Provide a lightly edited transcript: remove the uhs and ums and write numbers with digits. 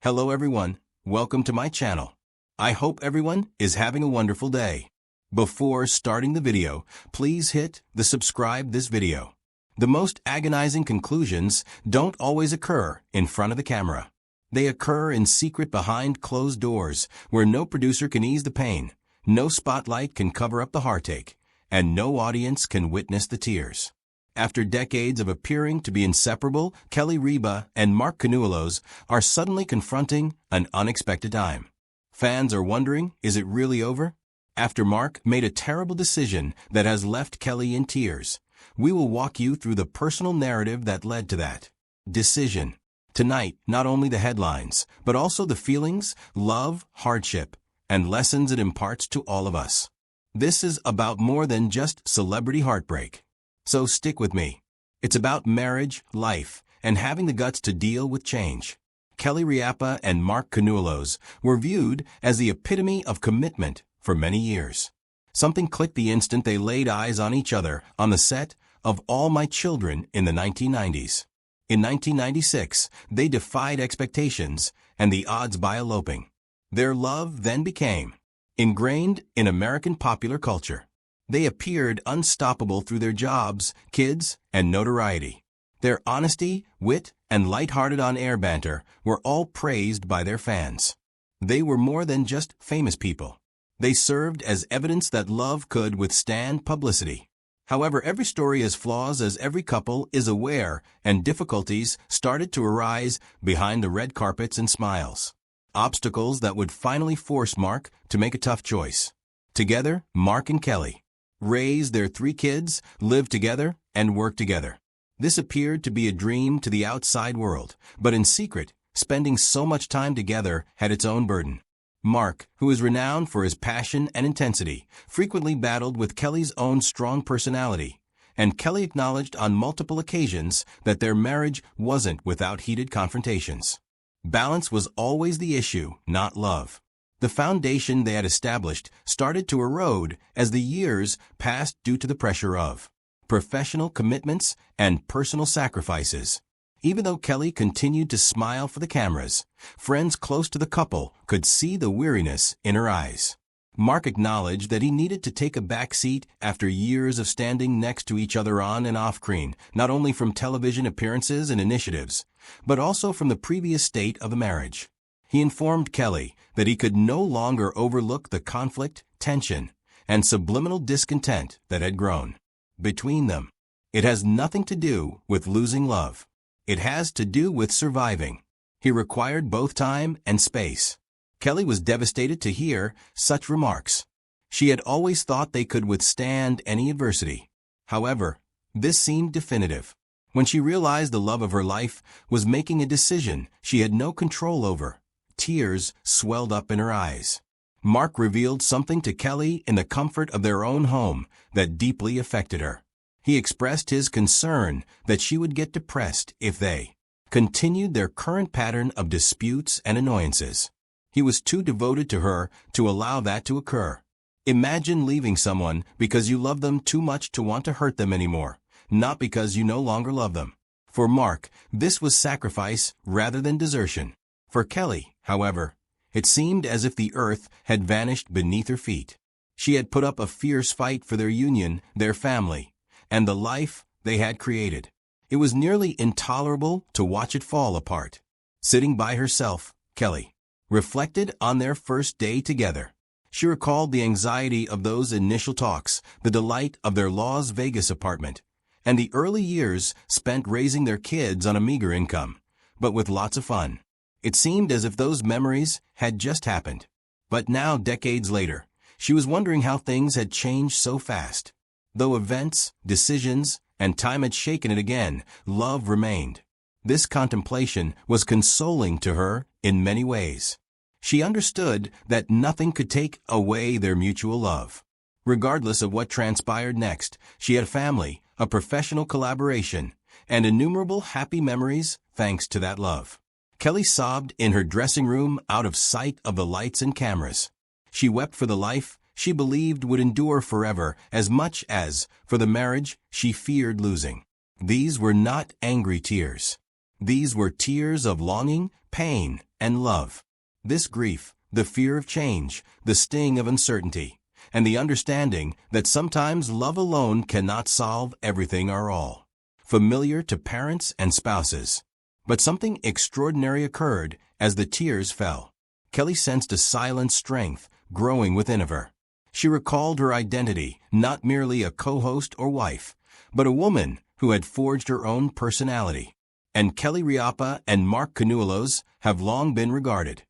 Hello everyone, welcome to my channel. I hope everyone is having a wonderful day. Before starting the video, please hit the subscribe this video. The most agonizing conclusions don't always occur in front of the camera. They occur in secret behind closed doors, where no producer can ease the pain, no spotlight can cover up the heartache, and no audience can witness the tears. After decades of appearing to be inseparable, Kelly Ripa and Mark Konuolos are suddenly confronting an unexpected time. Fans are wondering, is it really over? After Mark made a terrible decision that has left Kelly in tears, we will walk you through the personal narrative that led to that decision. Tonight, not only the headlines, but also the feelings, love, hardship, and lessons it imparts to all of us. This is about more than just celebrity heartbreak. So stick with me. It's about marriage, life, and having the guts to deal with change. Kelly Ripa and Mark Konuolos were viewed as the epitome of commitment for many years. Something clicked the instant they laid eyes on each other on the set of All My Children in the 1990s. In 1996, they defied expectations and the odds by eloping. Their love then became ingrained in American popular culture. They appeared unstoppable through their jobs, kids, and notoriety. Their honesty, wit, and light-hearted on-air banter were all praised by their fans. They were more than just famous people. They served as evidence that love could withstand publicity. However, every story has flaws, as every couple is aware, and difficulties started to arise behind the red carpets and smiles. Obstacles that would finally force Mark to make a tough choice. Together, Mark and Kelly raised their 3 kids, lived together, and worked together. This appeared to be a dream to the outside world, but in secret, spending so much time together had its own burden. Mark, who is renowned for his passion and intensity, frequently battled with Kelly's own strong personality, and Kelly acknowledged on multiple occasions that their marriage wasn't without heated confrontations. Balance was always the issue, not love. The foundation they had established started to erode as the years passed due to the pressure of professional commitments and personal sacrifices. Even though Kelly continued to smile for the cameras, friends close to the couple could see the weariness in her eyes. Mark acknowledged that he needed to take a back seat after years of standing next to each other on and off-screen, not only from television appearances and initiatives, but also from the previous state of the marriage. He informed Kelly that he could no longer overlook the conflict, tension, and subliminal discontent that had grown between them. It has nothing to do with losing love. It has to do with surviving. He required both time and space. Kelly was devastated to hear such remarks. She had always thought they could withstand any adversity. However, this seemed definitive. When she realized the love of her life was making a decision she had no control over, tears swelled up in her eyes. Mark revealed something to Kelly in the comfort of their own home that deeply affected her. He expressed his concern that she would get depressed if they continued their current pattern of disputes and annoyances. He was too devoted to her to allow that to occur. Imagine leaving someone because you love them too much to want to hurt them anymore, not because you no longer love them. For Mark, this was sacrifice rather than desertion. For Kelly, however, it seemed as if the earth had vanished beneath her feet. She had put up a fierce fight for their union, their family, and the life they had created. It was nearly intolerable to watch it fall apart. Sitting by herself, Kelly reflected on their first day together. She recalled the anxiety of those initial talks, the delight of their Las Vegas apartment, and the early years spent raising their kids on a meager income, but with lots of fun. It seemed as if those memories had just happened. But now, decades later, she was wondering how things had changed so fast. Though events, decisions, and time had shaken it again, love remained. This contemplation was consoling to her in many ways. She understood that nothing could take away their mutual love. Regardless of what transpired next, she had a family, a professional collaboration, and innumerable happy memories thanks to that love. Kelly sobbed in her dressing room out of sight of the lights and cameras. She wept for the life she believed would endure forever as much as for the marriage she feared losing. These were not angry tears. These were tears of longing, pain, and love. This grief, the fear of change, the sting of uncertainty, and the understanding that sometimes love alone cannot solve everything are all familiar to parents and spouses. But something extraordinary occurred as the tears fell. Kelly sensed a silent strength growing within of her. She recalled her identity, not merely a co-host or wife, but a woman who had forged her own personality. And Kelly Riapa and Mark Canuelos have long been regarded